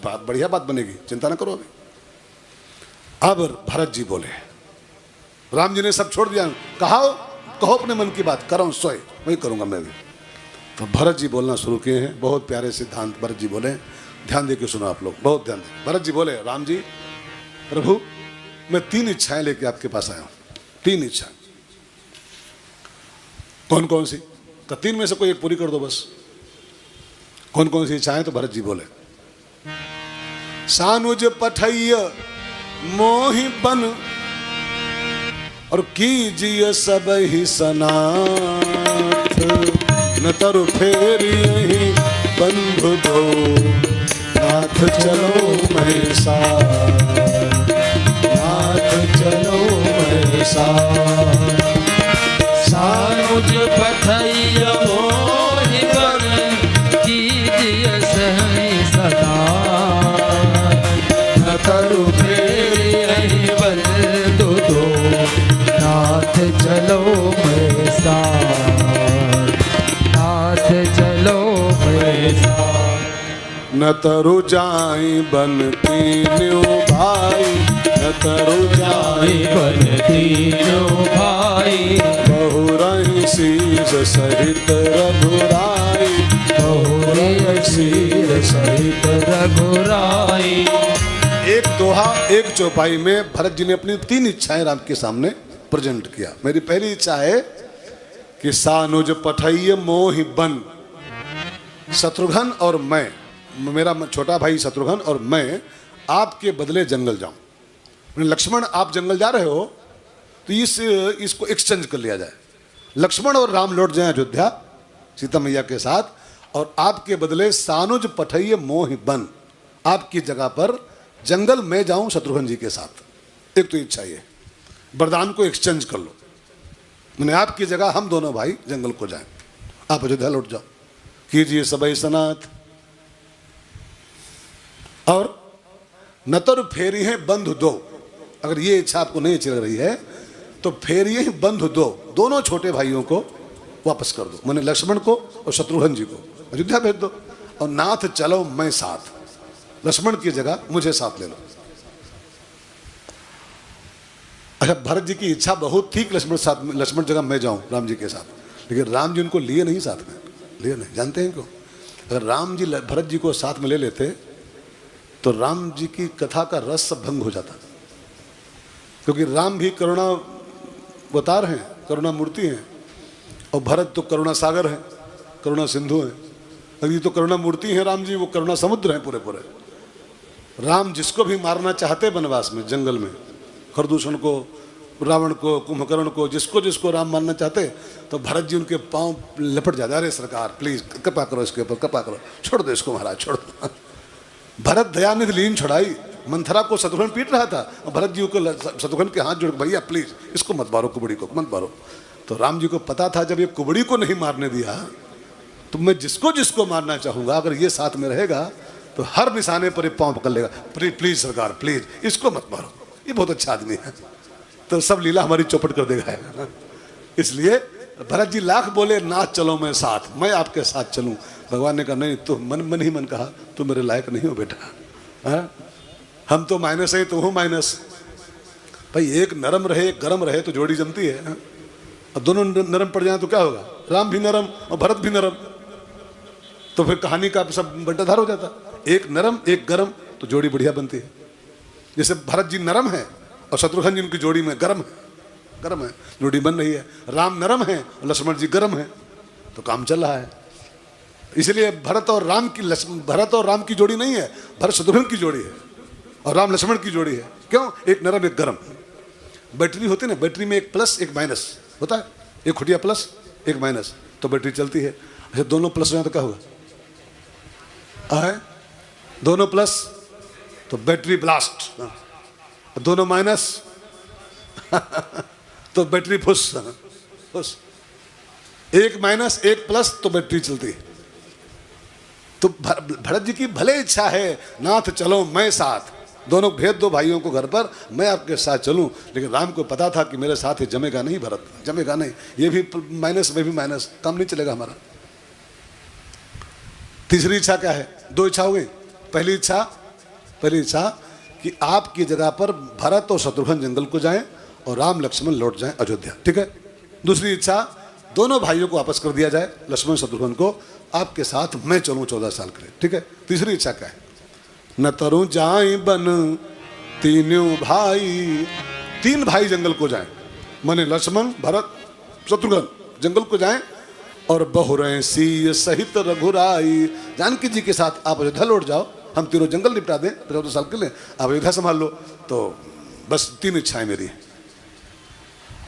बढ़िया बात बनेगी, चिंता ना करो अभी। अब भरत जी बोले, राम जी ने सब छोड़ दिया, कहो अपने मन की बात, करो सोए वही करूंगा मैं भी। तो भरत जी बोलना शुरू किए हैं। बहुत प्यारे सिद्धांत भरत जी बोले, ध्यान दे के सुनो आप लोग, बहुत ध्यान दे। भरत जी बोले, राम जी प्रभु मैं 3 इच्छाएं लेके आपके पास आया हूं, 3 इच्छा। कौन कौन सी? तो 3 में से कोई एक पूरी कर दो बस। कौन कौन सी इच्छाएं? तो भरत जी बोले, सानुज पठैय मोहि बन और कीजिए सब ही सनाथ, न तरु फेरी बंधु दो, नाथ चलो मैं साथ, नाथ चलो मैं साथ। सानुज पठैय मोहि बन कीजिए सही सनाथ, न तरु फेरी बंधु दो, नाथ चलो मैं साथ, नाथ चलो मैं साथ। न तरु जाई बन तीनों भाई, न तरु जाई बन तीनों भाई, बहुरहि शीस सहित रघुराई, बहुरहि शीस सहित रघुराई। एक दोहा एक चौपाई में भरत जी ने अपनी 3 इच्छाएं राम के सामने प्रेजेंट किया। मेरी पहली इच्छा है कि सानुज पठैय मोहि बन, शत्रुघ्न और मैं, मेरा छोटा भाई शत्रुघ्न और मैं आपके बदले जंगल जाऊं। लक्ष्मण आप जंगल जा रहे हो तो इसको एक्सचेंज कर लिया जाए, लक्ष्मण और राम लौट जाएं अयोध्या सीता मैया के साथ, और आपके बदले सानुज पठैय मोहि बन, आपकी जगह पर जंगल में जाऊं शत्रुघ्न जी के साथ। एक तो इच्छा ये, वरदान को एक्सचेंज कर लो, मैंने आपकी जगह हम दोनों भाई जंगल को जाएं, आप अयोध्या लौट जाओ, कीजिए सबई सनाथ। और नतर फेरी है बंधु दो, अगर ये इच्छा आपको नहीं अच्छी लग रही है तो फेरिए ही बंधु दो, दोनों छोटे भाइयों को वापस कर दो, मैंने लक्ष्मण को और शत्रुघ्न जी को अयोध्या भेज दो, और नाथ चलो मैं साथ, लक्ष्मण की जगह मुझे साथ ले लो। अच्छा, भरत जी की इच्छा बहुत थी कि लक्ष्मण जगह मैं जाऊं राम जी के साथ, लेकिन राम जी उनको लिए नहीं साथ में, लिए नहीं। जानते हैं क्यों? अगर राम जी भरत जी को साथ में ले लेते तो राम जी की कथा का रस सब भंग हो जाता, क्योंकि राम भी करुणा अवतार हैं, करुणा मूर्ति हैं, और भरत तो करुणा सागर है, करुणा सिंधु है। अभी तो करुणा मूर्ति है राम जी, वो करुणा समुद्र हैं पूरे पूरे। राम जिसको भी मारना चाहते वनवास में जंगल में, खरदूषण को, रावण को, कुंभकर्ण को, जिसको जिसको राम मारना चाहते, तो भरत जी उनके पांव लपट जाते, अरे सरकार प्लीज कृपा करो इसके ऊपर, कृपा करो, छोड़ दो इसको महाराज, छोड़ दो। भरत दयानिधि लीन छुड़ाई, मंथरा को शत्रुघ्न पीट रहा था और भरत जी को शत्रुघ्न के हाथ जोड़, भैया प्लीज इसको मत मारो, कुबड़ी को मत मारो। तो राम जी को पता था जब ये कुबड़ी को नहीं मारने दिया तो मैं जिसको जिसको मारना चाहूंगा, अगर ये साथ में रहेगा तो हर निशाने पर ये पांव पकड़ लेगा, प्लीज सरकार प्लीज इसको मत मारो, ये बहुत अच्छा आदमी है, तो सब लीला हमारी चौपट कर देगा। इसलिए भरत जी लाख बोले नाथ चलो मैं साथ, मैं आपके साथ चलूं। भगवान ने कहा नहीं, तो मन ही मन कहा तू मेरे लायक नहीं हो बेटा, हाँ? हम तो माइनस है, तो हूँ माइनस। भाई एक नरम रहे एक गरम रहे तो जोड़ी जमती है, हाँ? अब दोनों नरम पड़ जाए तो क्या होगा? राम भी नरम और भरत भी नरम, तो फिर कहानी का सब बंटाधार हो जाता। एक नरम एक गरम तो जोड़ी बढ़िया बनती है। जैसे भरत जी नरम है और शत्रुघ्न जी उनकी जोड़ी में गरम है, जोड़ी बन रही है। राम नरम है और लक्ष्मण जी गरम है, तो काम चल रहा है। इसलिए भरत और राम की जोड़ी नहीं है, भरत शत्रुघ्न की जोड़ी है और राम लक्ष्मण की जोड़ी है। क्यों? एक नरम एक गरम। बैटरी होती है ना, बैटरी में एक प्लस एक माइनस होता है, एक खुटिया प्लस एक माइनस, तो बैटरी चलती है। अच्छा, दोनों प्लस हो जाए तो क्या होगा? दोनों प्लस तो बैटरी ब्लास्ट, दोनों माइनस तो बैटरी फुस फुस। एक माइनस एक प्लस तो बैटरी चलती है। तो भरत जी की भले इच्छा है नाथ चलो मैं साथ, दोनों भेज दो भाइयों को घर पर, मैं आपके साथ चलूं, लेकिन राम को पता था कि मेरे साथ ही जमेगा नहीं, भरत जमेगा नहीं, ये भी माइनस वे भी माइनस, काम नहीं चलेगा हमारा। तीसरी इच्छा क्या है? दो इच्छा हो गई। पहली इच्छा पहली इच्छा कि आपकी जगह पर भरत और शत्रुघ्न जंगल को जाएं और राम लक्ष्मण लौट जाएं अयोध्या, ठीक है। दूसरी इच्छा, दोनों भाइयों को वापस कर दिया जाए, लक्ष्मण शत्रुघ्न को, आपके साथ मैं चलूं 14 साल के लिए, ठीक है। तीसरी इच्छा क्या है? न तरु जाए बन तीनों भाई, 3 भाई जंगल को जाएं, माने लक्ष्मण भरत शत्रुघ्न जंगल को जाएं और बहुरें सी सहित रघुराई, जानकी जी के साथ आप अयोध्या लौट जाओ, हम तीनों जंगल निपटा दें 14 साल के लिए, आप अयोध्या संभाल लो। तो बस 3 इच्छाएं मेरी हैं।